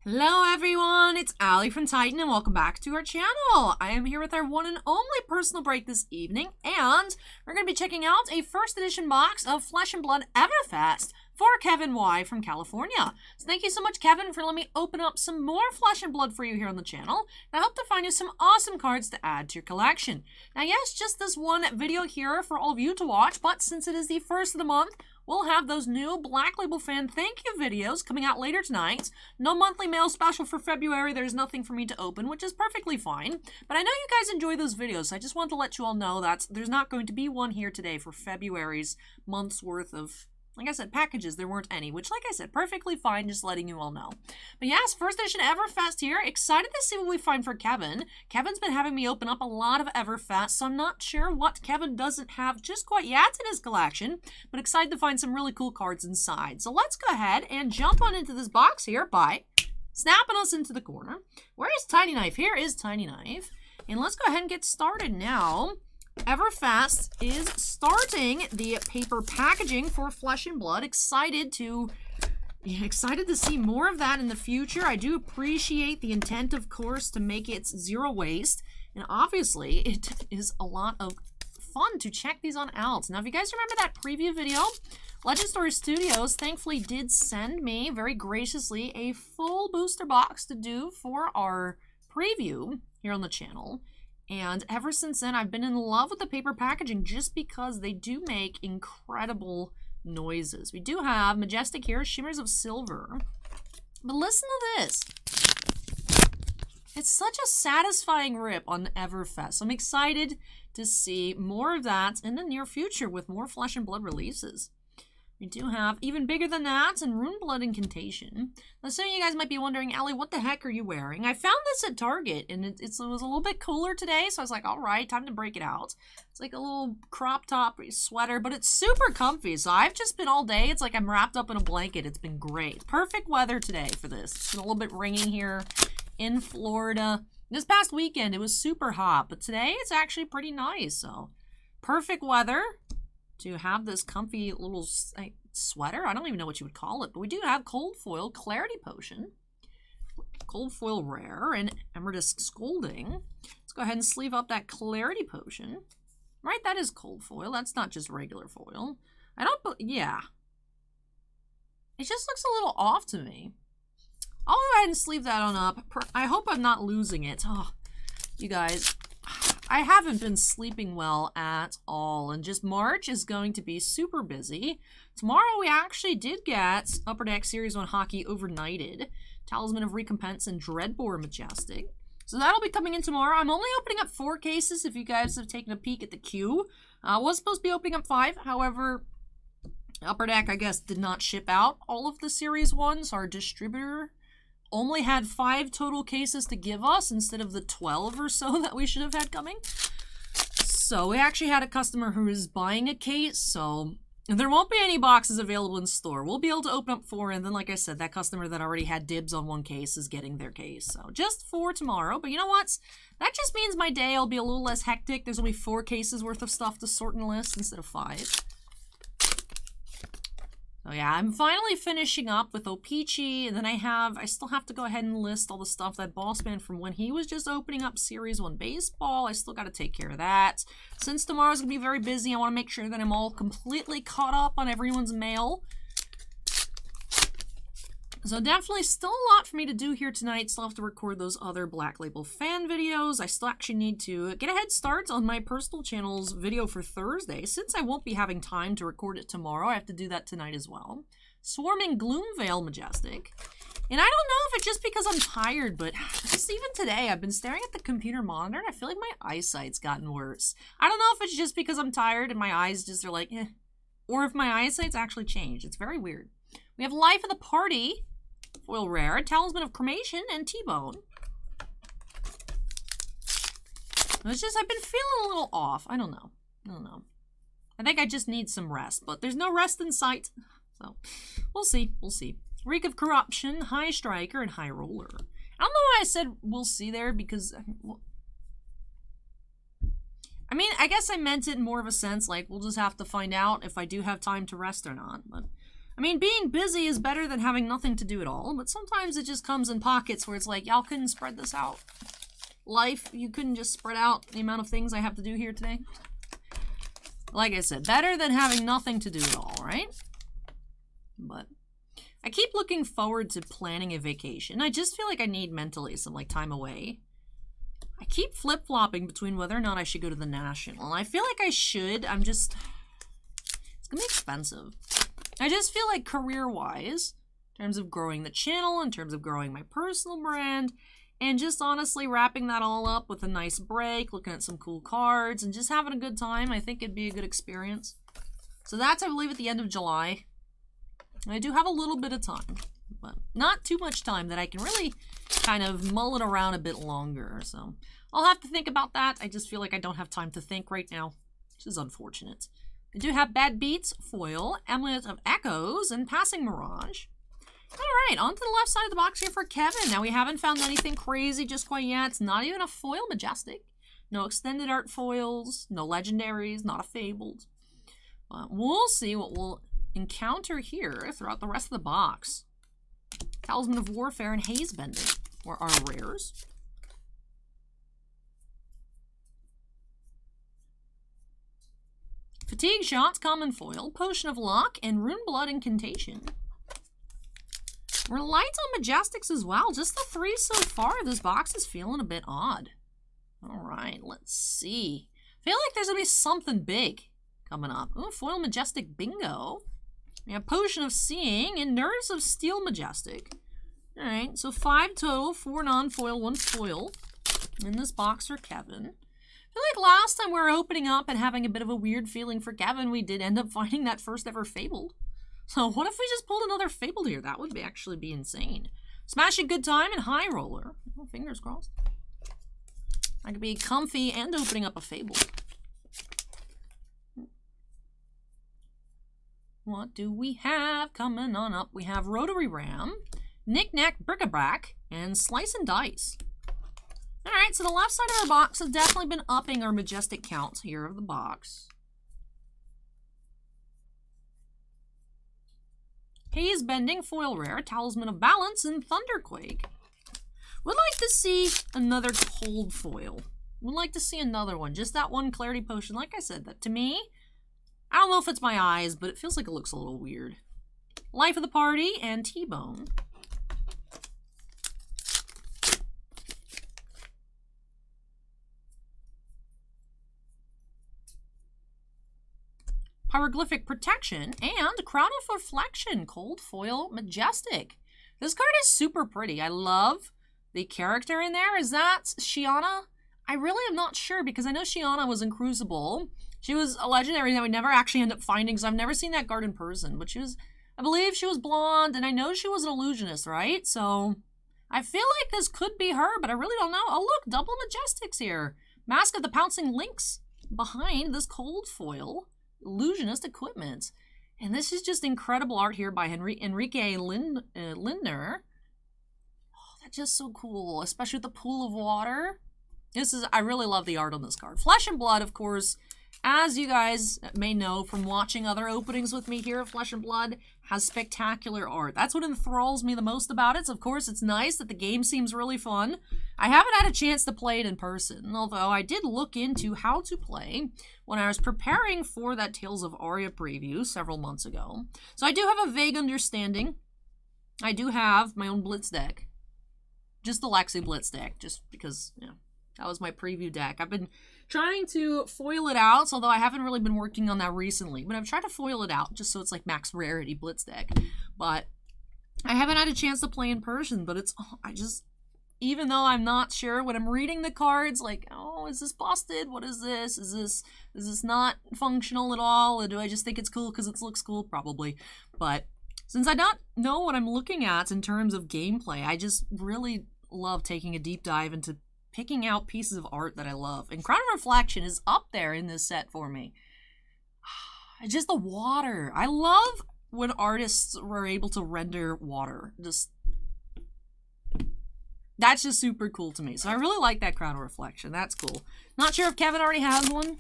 Hello everyone, it's Allie from Titan and welcome back to our channel. I am here with our one and only personal break this evening, and we're going to be checking out a first edition box of Flesh and Blood Everfest for Kevin Y from California. So thank you so much, Kevin, for letting me open up some more Flesh and Blood for you here on the channel. And I hope to find you some awesome cards to add to your collection. Now yes, just this one video here for all of you to watch, but since it is the first of the month, we'll have those new Black Label fan thank you videos coming out later tonight. No monthly mail special for February. There's nothing for me to open, which is perfectly fine. But I know you guys enjoy those videos, so I just want to let you all know that there's not going to be one here today for February's month's worth of, like I said, packages. There weren't any, which, like I said, perfectly fine, just letting you all know. But yes, first edition Everfest here. Excited to see what we find for Kevin. Kevin's been having me open up a lot of Everfest, so I'm not sure what Kevin doesn't have just quite yet in his collection, but excited to find some really cool cards inside. So let's go ahead and jump on into this box here by snapping us into the corner. Where is Tiny Knife? Here is Tiny Knife. And let's go ahead and get started now. Everfest is starting the paper packaging for Flesh and Blood. Excited to see more of that in the future. I do appreciate the intent, of course, to make it zero waste. And obviously, it is a lot of fun to check these on out. Now, if you guys remember that preview video, Legend Story Studios thankfully did send me, very graciously, a full booster box to do for our preview here on the channel. And ever since then, I've been in love with the paper packaging just because they do make incredible noises. We do have Majestic here, Shimmers of Silver. But listen to this. It's such a satisfying rip on Everfest. I'm excited to see more of that in the near future with more Flesh and Blood releases. We do have even bigger than that and Rune Blood Incantation. Now, some of you guys might be wondering, Allie, what the heck are you wearing? I found this at Target, and it was a little bit cooler today, so I was like, all right, time to break it out. It's like a little crop top sweater, but it's super comfy, so I've just been all day. It's like I'm wrapped up in a blanket. It's been great. Perfect weather today for this. It's been a little bit rainy here in Florida. This past weekend, it was super hot, but today it's actually pretty nice, so perfect weather to have this comfy little sweater. I don't even know what you would call it, but we do have Cold Foil Clarity Potion, Cold Foil Rare, and Emeritus Scolding. Let's go ahead and sleeve up that Clarity Potion. Right, that is Cold Foil. That's not just regular foil. Yeah. It just looks a little off to me. I'll go ahead and sleeve that on up. I hope I'm not losing it. Oh, you guys, I haven't been sleeping well at all, and just March is going to be super busy. Tomorrow we actually did get Upper Deck Series 1 Hockey Overnighted, Talisman of Recompense, and Dreadbore Majestic. So that'll be coming in tomorrow. I'm only opening up 4 cases if you guys have taken a peek at the queue. I was supposed to be opening up 5, however, Upper Deck, I guess, did not ship out all of the Series 1s. Our distributor only had 5 total cases to give us instead of the 12 or so that we should have had coming. So we actually had a customer who is buying a case, so there won't be any boxes available in store. We'll be able to open up 4, and then, like I said, that customer that already had dibs on 1 case is getting their case. So just for tomorrow. But you know what? That just means my day will be a little less hectic. There's only 4 cases worth of stuff to sort and list instead of 5. So yeah, I'm finally finishing up with O-Pee-Chee, and then I still have to go ahead and list all the stuff that Bossman from when he was just opening up Series 1 Baseball. I still got to take care of that. Since tomorrow's going to be very busy, I want to make sure that I'm all completely caught up on everyone's mail. So definitely still a lot for me to do here tonight. Still have to record those other Black Label fan videos. I still actually need to get a head start on my personal channel's video for Thursday. Since I won't be having time to record it tomorrow, I have to do that tonight as well. Swarming Gloomveil Majestic. And I don't know if it's just because I'm tired, but just even today, I've been staring at the computer monitor, and I feel like my eyesight's gotten worse. I don't know if it's just because I'm tired and my eyes just are like, eh, or if my eyesight's actually changed. It's very weird. We have Life of the Party, Foil Rare, Talisman of Cremation, and T-Bone. It's just, I've been feeling a little off. I don't know. I think I just need some rest, but there's no rest in sight. So, we'll see. Reek of Corruption, High Striker, and High Roller. I don't know why I said we'll see there, because, well, I mean, I guess I meant it in more of a sense, like, we'll just have to find out if I do have time to rest or not, but I mean, being busy is better than having nothing to do at all, but sometimes it just comes in pockets where it's like, y'all couldn't spread this out. Life, you couldn't just spread out the amount of things I have to do here today. Like I said, better than having nothing to do at all, right? But I keep looking forward to planning a vacation. I just feel like I need mentally some like time away. I keep flip-flopping between whether or not I should go to the National. And I feel like I should. It's gonna be expensive. I just feel like career-wise, in terms of growing the channel, in terms of growing my personal brand, and just honestly wrapping that all up with a nice break, looking at some cool cards, and just having a good time, I think it'd be a good experience. So that's, I believe, at the end of July. I do have a little bit of time, but not too much time that I can really kind of mull it around a bit longer. So I'll have to think about that. I just feel like I don't have time to think right now, which is unfortunate. I do have Bad Beats, Foil, Amulet of Echoes, and Passing Mirage. All right, on to the left side of the box here for Kevin. Now, we haven't found anything crazy just quite yet. It's not even a foil Majestic. No extended art foils, no legendaries, not a Fabled. We'll see what we'll encounter here throughout the rest of the box. Talisman of Warfare and Haze Bending were our rares. Fatigue Shots, Common Foil, Potion of Luck, and Rune Blood Incantation. We're light on Majestics as well. Just the 3 so far. This box is feeling a bit odd. All right, let's see. Feel like there's going to be something big coming up. Ooh, Foil Majestic Bingo. We have Potion of Seeing and Nerves of Steel Majestic. All right, so 5 total, 4 non-foil, 1 foil in this box for Kevin. I feel like last time we were opening up and having a bit of a weird feeling for Kevin, we did end up finding that first ever Fabled. So what if we just pulled another Fabled here? That would actually be insane. Smashing Good Time and High Roller. Oh, fingers crossed. I could be comfy and opening up a Fabled. What do we have coming on up? We have Rotary Ram, Knick-Knack Bric-a-Brac, and Slice and Dice. All right, so the left side of our box has definitely been upping our Majestic count here of the box. Haze Bending, Foil Rare, Talisman of Balance, and Thunderquake. Would like to see another cold foil. Would like to see another one. Just that one Clarity Potion. Like I said, that to me, I don't know if it's my eyes, but it feels like it looks a little weird. Life of the Party and T-Bone. Pyroglyphic Protection, and Crown of Reflection, Cold Foil Majestic. This card is super pretty. I love the character in there. Is that Shiana? I really am not sure, because I know Shiana was in Crucible. She was a legendary that we never actually end up finding, because I've never seen that card in person. But she was, I believe she was blonde, and I know she was an illusionist, right? So I feel like this could be her, but I really don't know. Oh, look, double Majestics here. Mask of the Pouncing Lynx behind this cold foil illusionist equipment. And this is just incredible art here by Enrique Lindner. Oh, that's just so cool, especially with the pool of water. I really love the art on this card. Flesh and Blood, of course, as you guys may know from watching other openings with me here, Flesh and Blood has spectacular art. That's what enthralls me the most about it. So of course, it's nice that the game seems really fun. I haven't had a chance to play it in person, although I did look into how to play when I was preparing for that Tales of Aria preview several months ago. So I do have a vague understanding. I do have my own Blitz deck. Just the Lexi Blitz deck, just because, you know, that was my preview deck. I've been trying to foil it out, although I haven't really been working on that recently. But I've tried to foil it out just so it's like max rarity Blitz deck. But I haven't had a chance to play in person, but it's, even though I'm not sure when I'm reading the cards, like, oh, is this busted? What is this? Is this not functional at all? Or do I just think it's cool because it looks cool? Probably. But since I don't know what I'm looking at in terms of gameplay, I just really love taking a deep dive into picking out pieces of art that I love. And Crown of Reflection is up there in this set for me. Just the water. I love when artists were able to render water. That's just super cool to me. So I really like that Crown of Reflection. That's cool. Not sure if Kevin already has one.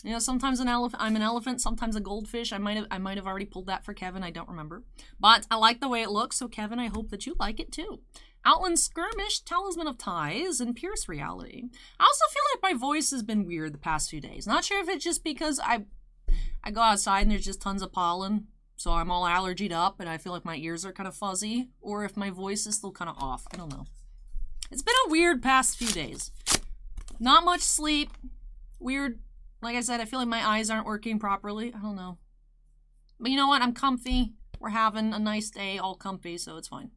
You know, sometimes I'm an elephant, sometimes a goldfish. I might have already pulled that for Kevin. I don't remember. But I like the way it looks, so Kevin, I hope that you like it too. Outland Skirmish, Talisman of Ties, and Pierce Reality. I also feel like my voice has been weird the past few days. Not sure if it's just because I go outside and there's just tons of pollen, so I'm all allergied up and I feel like my ears are kind of fuzzy, or if my voice is still kind of off. I don't know. It's been a weird past few days. Not much sleep. Weird. Like I said, I feel like my eyes aren't working properly. I don't know. But you know what? I'm comfy. We're having a nice day, all comfy, so it's fine.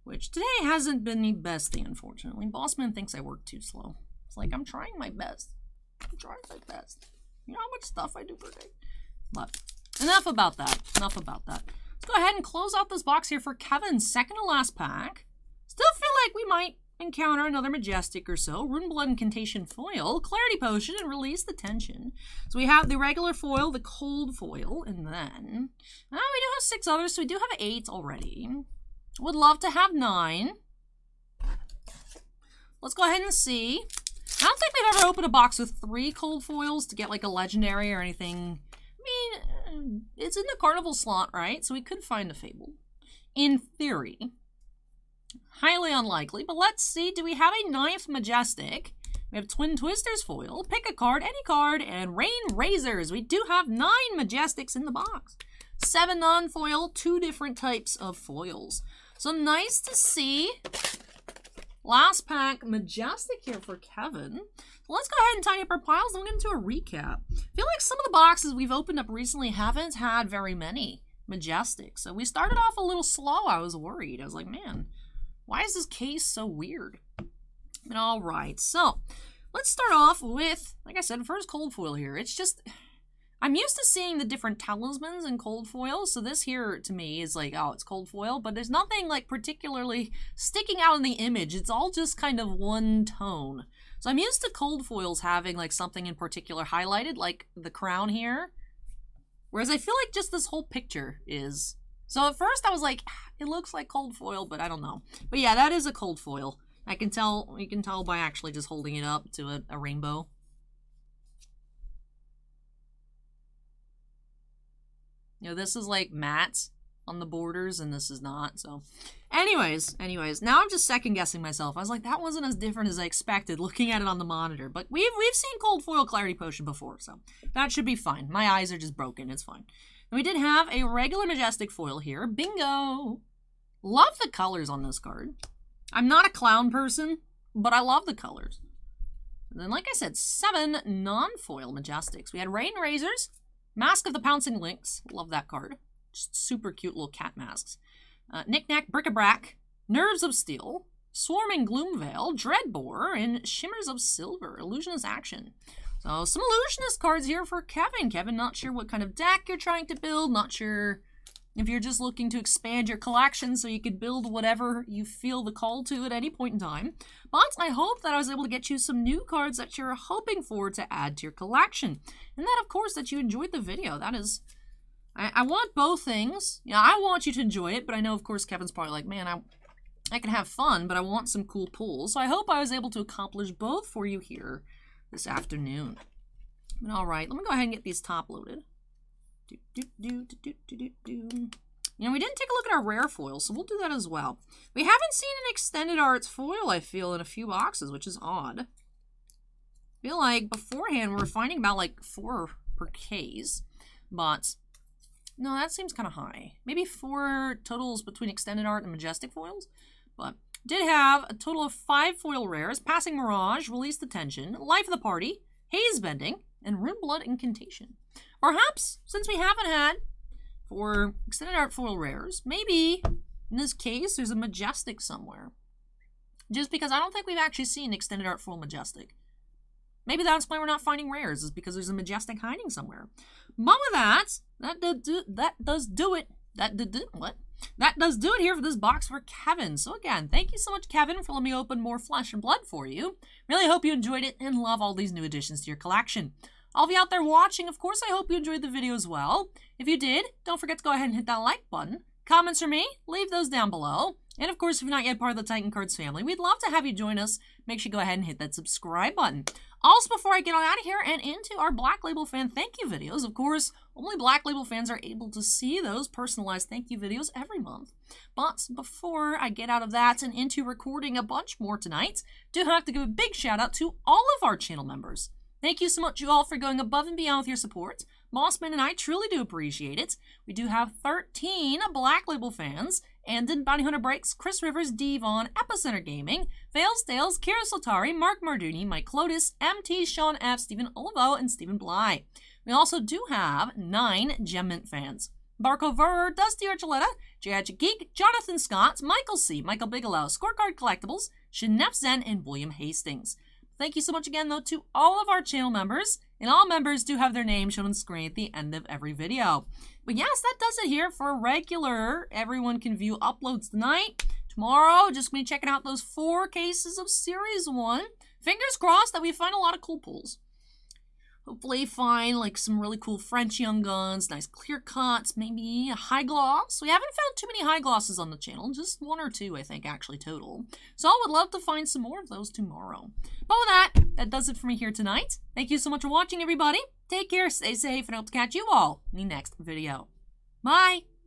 Which today hasn't been the best day, unfortunately. Bossman thinks I work too slow. It's like, I'm trying my best. I'm trying my best. You know how much stuff I do per day? But enough about that. Enough about that. Let's go ahead and close out this box here for Kevin's second to last pack. Still feel like we might encounter another Majestic or so. Rune Blood Incantation foil, Clarity Potion, and Release the Tension. So we have the regular foil, the cold foil, and then we do have 6 others, so we do have 8 already. Would love to have 9. Let's go ahead and see. I don't think we've ever opened a box with 3 cold foils to get like a legendary or anything. I mean, it's in the carnival slot, right? So we could find a Fable. In theory. Highly unlikely, but let's see. Do we have a 9th Majestic? We have Twin Twisters foil, pick a card, any card, and Rain Razors. We do have 9 Majestics in the box. 7 non-foil, 2 different types of foils. So nice to see. Last pack Majestic here for Kevin. Let's go ahead and tidy up our piles and we'll get into a recap. I feel like some of the boxes we've opened up recently haven't had very many Majestics. So we started off a little slow. I was worried. I was like, man, why is this case so weird? All right, so let's start off with, like I said, first cold foil here. It's just, I'm used to seeing the different talismans in cold foil, so this here to me is like, oh, it's cold foil, but there's nothing like particularly sticking out in the image. It's all just kind of one tone. So I'm used to cold foils having like something in particular highlighted, like the crown here. Whereas I feel like just this whole picture is. So at first I was like, it looks like cold foil, but I don't know. But yeah, that is a cold foil. I can tell, you can tell by actually just holding it up to a rainbow. You know, this is like matte on the borders and this is not, so. Anyways, now I'm just second guessing myself. I was like, that wasn't as different as I expected looking at it on the monitor. But we've seen cold foil Clarity Potion before, so that should be fine. My eyes are just broken, it's fine. And we did have a regular Majestic foil here. Bingo! Love the colors on this card. I'm not a clown person, but I love the colors. And then, like I said, 7 non-foil Majestics. We had Rain Razors, Mask of the Pouncing Lynx. Love that card. Just super cute little cat masks. Knick-Knack, Bric-a-Brac, Nerves of Steel, Swarming Gloomveil, Dreadbore, and Shimmers of Silver. Illusionist Action. So some Illusionist cards here for Kevin. Kevin, not sure what kind of deck you're trying to build. Not sure if you're just looking to expand your collection so you could build whatever you feel the call to at any point in time. But I hope that I was able to get you some new cards that you're hoping for to add to your collection. And that, of course, that you enjoyed the video. That is, I want both things. Yeah, I want you to enjoy it, but I know, of course, Kevin's probably like, man, I can have fun, but I want some cool pulls. So I hope I was able to accomplish both for you here this afternoon. But all right, let me go ahead and get these top loaded. You know, we didn't take a look at our rare foil, so we'll do that as well. We haven't seen an extended arts foil, I feel, in a few boxes, which is odd. I feel like beforehand we were finding about like 4 per case, but no, that seems kind of high. Maybe 4 totals between extended art and Majestic foils, but did have a total of 5 foil rares: Passing Mirage, Release the Tension, Life of the Party, Haze Bending, and Rune Blood Incantation. Perhaps, since we haven't had 4 extended art foil rares, maybe in this case there's a Majestic somewhere. Just because I don't think we've actually seen extended art foil Majestic. Maybe that's why we're not finding rares, is because there's a Majestic hiding somewhere. But with that does do it. That does do it here for this box for Kevin. So again, thank you so much, Kevin, for letting me open more Flesh and Blood for you. Really hope you enjoyed it and love all these new additions to your collection. All of you out there watching, of course, I hope you enjoyed the video as well. If you did, don't forget to go ahead and hit that like button. comments from me, leave those down below. And of course, if you're not yet part of the Titan Cards family, we'd love to have you join us. Make sure you go ahead and hit that subscribe button. Also, before I get on out of here and into our Black Label fan thank you videos, of course, only Black Label fans are able to see those personalized thank you videos every month. But before I get out of that and into recording a bunch more tonight, do have to give a big shout out to all of our channel members. Thank you so much, you all, for going above and beyond with your support. Mossman and I truly do appreciate it. We do have 13 Black Label fans. Andon, Bounty Hunter Breaks, Chris Rivers, Devon, Epicenter Gaming, Fails Dales, Kira Soltari, Mark Marduni, Mike Clotis, MT, Sean F, Stephen Olivo, and Stephen Bly. We also do have 9 Gemmint fans. Barco Verrer, Dusty Archuleta, Jagic Geek, Jonathan Scott, Michael C, Michael Bigelow, Scorecard Collectibles, Shinef Zen, and William Hastings. Thank you so much again, though, to all of our channel members. And all members do have their names shown on screen at the end of every video. But yes, that does it here for regular Everyone Can View uploads tonight. Tomorrow, just going to be checking out those 4 cases of Series 1. Fingers crossed that we find a lot of cool pulls. Hopefully find like some really cool French Young Guns, nice clear cuts, maybe a high gloss. We haven't found too many high glosses on the channel, just 1 or 2 I think actually total. So I would love to find some more of those tomorrow. But with that does it for me here tonight. Thank you so much for watching, everybody. Take care, stay safe, and I hope to catch you all in the next video. Bye!